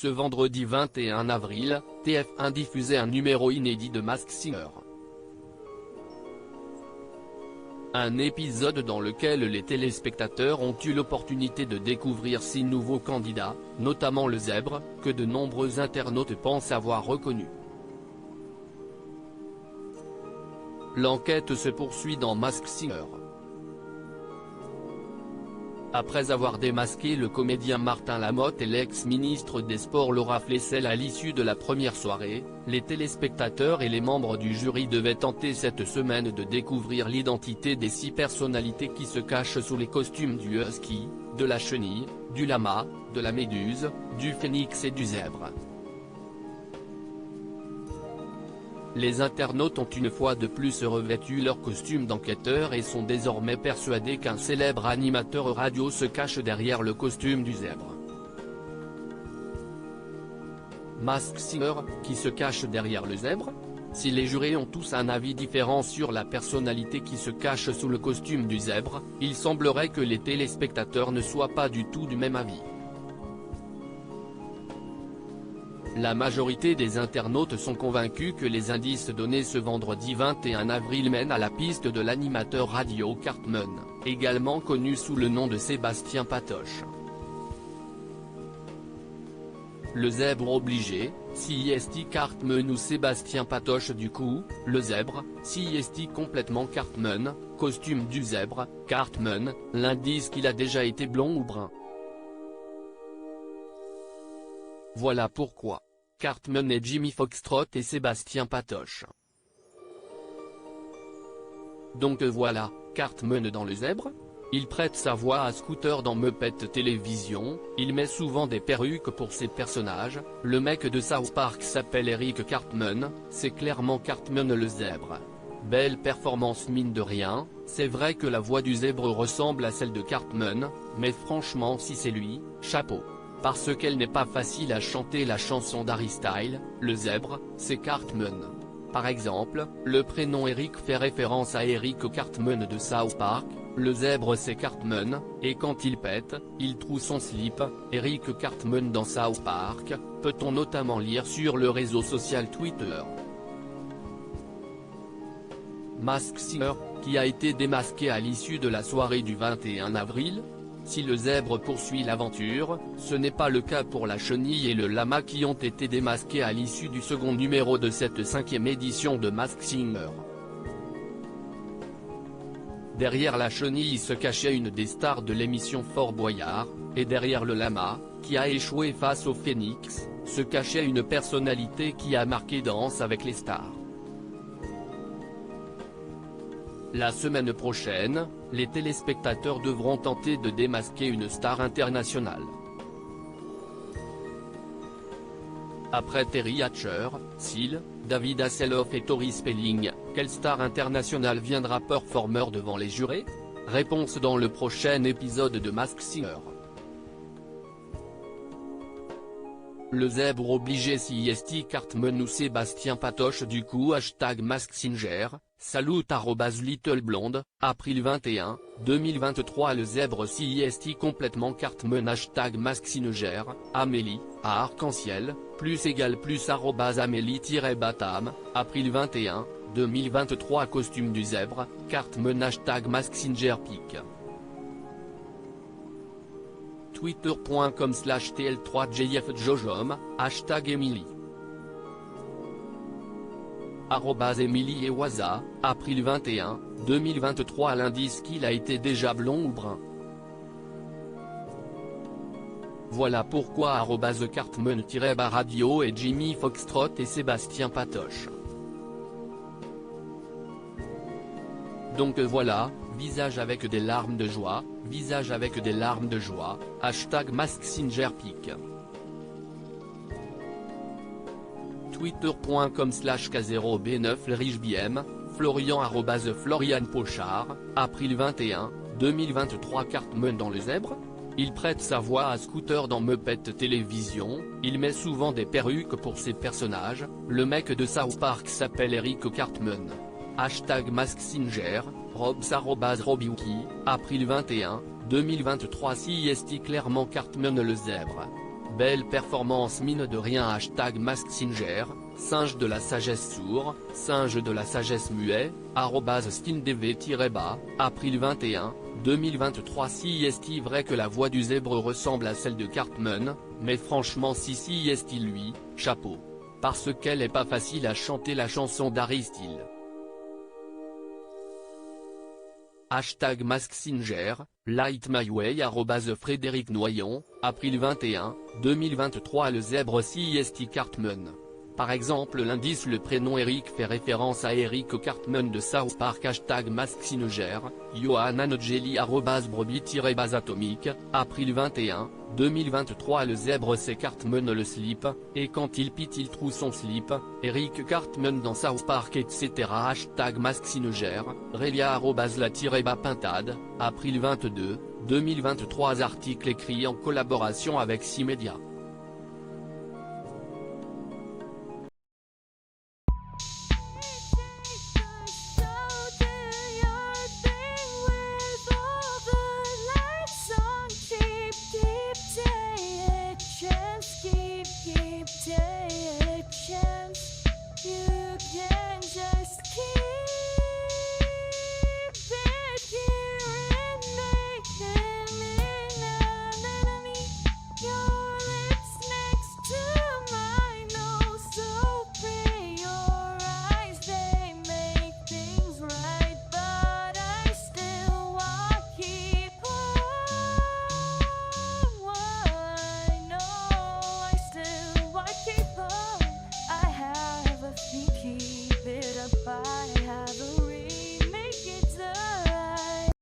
Ce vendredi 21 avril, TF1 diffusait un numéro inédit de Masked Singer. Un épisode dans lequel les téléspectateurs ont eu l'opportunité de découvrir 6 nouveaux candidats, notamment le zèbre, que de nombreux internautes pensent avoir reconnu. L'enquête se poursuit dans Masked Singer. Après avoir démasqué le comédien Martin Lamotte et l'ex-ministre des Sports Laura Flessel à l'issue de la première soirée, les téléspectateurs et les membres du jury devaient tenter cette semaine de découvrir l'identité des 6 personnalités qui se cachent sous les costumes du husky, de la chenille, du lama, de la méduse, du phénix et du zèbre. Les internautes ont une fois de plus revêtu leur costume d'enquêteur et sont désormais persuadés qu'un célèbre animateur radio se cache derrière le costume du zèbre. Masked Singer, qui se cache derrière le zèbre? Si les jurés ont tous un avis différent sur la personnalité qui se cache sous le costume du zèbre, il semblerait que les téléspectateurs ne soient pas du tout du même avis. La majorité des internautes sont convaincus que les indices donnés ce vendredi 21 avril mènent à la piste de l'animateur radio Cartman, également connu sous le nom de Sébastien Patoche. Le zèbre obligé, si est Cartman ou Sébastien Patoche du coup, le zèbre, si est complètement Cartman, costume du zèbre, Cartman, l'indice qu'il a déjà été blond ou brun. Voilà pourquoi. Cartman est Jimmy Foxtrot et Sébastien Patoche. Donc voilà, Cartman dans le zèbre? Il prête sa voix à Scooter dans Muppet Télévision, il met souvent des perruques pour ses personnages, le mec de South Park s'appelle Eric Cartman, c'est clairement Cartman le zèbre. Belle performance mine de rien, c'est vrai que la voix du zèbre ressemble à celle de Cartman, mais franchement si c'est lui, chapeau. Parce qu'elle n'est pas facile à chanter la chanson d'Harry Styles, le zèbre, c'est Cartman. Par exemple, le prénom Eric fait référence à Eric Cartman de South Park, le zèbre c'est Cartman, et quand il pète, il trouve son slip, Eric Cartman dans South Park, peut-on notamment lire sur le réseau social Twitter. Masked Singer, qui a été démasqué à l'issue de la soirée du 21 avril. Si le zèbre poursuit l'aventure, ce n'est pas le cas pour la chenille et le lama qui ont été démasqués à l'issue du second numéro de cette 5e édition de Masked Singer. Derrière la chenille se cachait une des stars de l'émission Fort Boyard, et derrière le lama, qui a échoué face au phénix, se cachait une personnalité qui a marqué Danse avec les stars. La semaine prochaine, les téléspectateurs devront tenter de démasquer une star internationale. Après Terry Hatcher, Seal, David Hasselhoff et Tori Spelling, quelle star internationale viendra performer devant les jurés? Réponse dans le prochain épisode de Masked Singer. Le zèbre obligé si est Cartman ou Sébastien Patoche du coup #Masked Singer, salut @LittleBlonde, April 21, 2023 Le zèbre si est complètement Cartman #Masked Singer, Amélie, à Arc-en-Ciel, plus @Amélie-Batam, April 21, 2023 Costume du zèbre, Cartman #Masked Singer pic. Twitter.com/TL3JFJojom, #Emily. @Emily et Waza, April 21, 2023 L'indice qu'il a été déjà blond ou brun. Voilà pourquoi @Cartman-radio et Jimmy Foxtrot et Sébastien Patoche. Donc voilà, visage avec des larmes de joie, visage avec des larmes de joie, #Masked Singer pic. Twitter.com/K0B9LRichBM, Florian @Florian Pochard, April 21, 2023 Cartman dans le zèbre? Il prête sa voix à Scooter dans Muppet Télévision, il met souvent des perruques pour ses personnages, le mec de South Park s'appelle Eric Cartman. #Masked Singer, Robs@Robiwiki, April 21, 2023 Si est clairement Cartman le zèbre. belle performance mine de rien. Hashtag Mask Singer, singe de la sagesse sourd, singe de la sagesse muet, @skindv-bas, April 21, 2023. Si est-il vrai que la voix du zèbre ressemble à celle de Cartman, mais franchement si est-il lui, chapeau. Parce qu'elle est pas facile à chanter la chanson d'Harry Styles. Hashtag Mask Singer, Light My Way @Frédéric Noyon, April 21, 2023. Le zèbre si est Cartman. Par exemple l'indice le prénom Eric fait référence à Eric Cartman de South Park. Hashtag Mask Singer, Johanna Nogeli @Brebis-Base Atomique, April 21, 2023. Le zèbre c'est Cartman le slip, et quand il pite il trouve son slip, Eric Cartman dans South Park etc. Hashtag Mask Singer, Relia @la-bas pintade, April 22, 2023. Article écrit en collaboration avec 6 médias.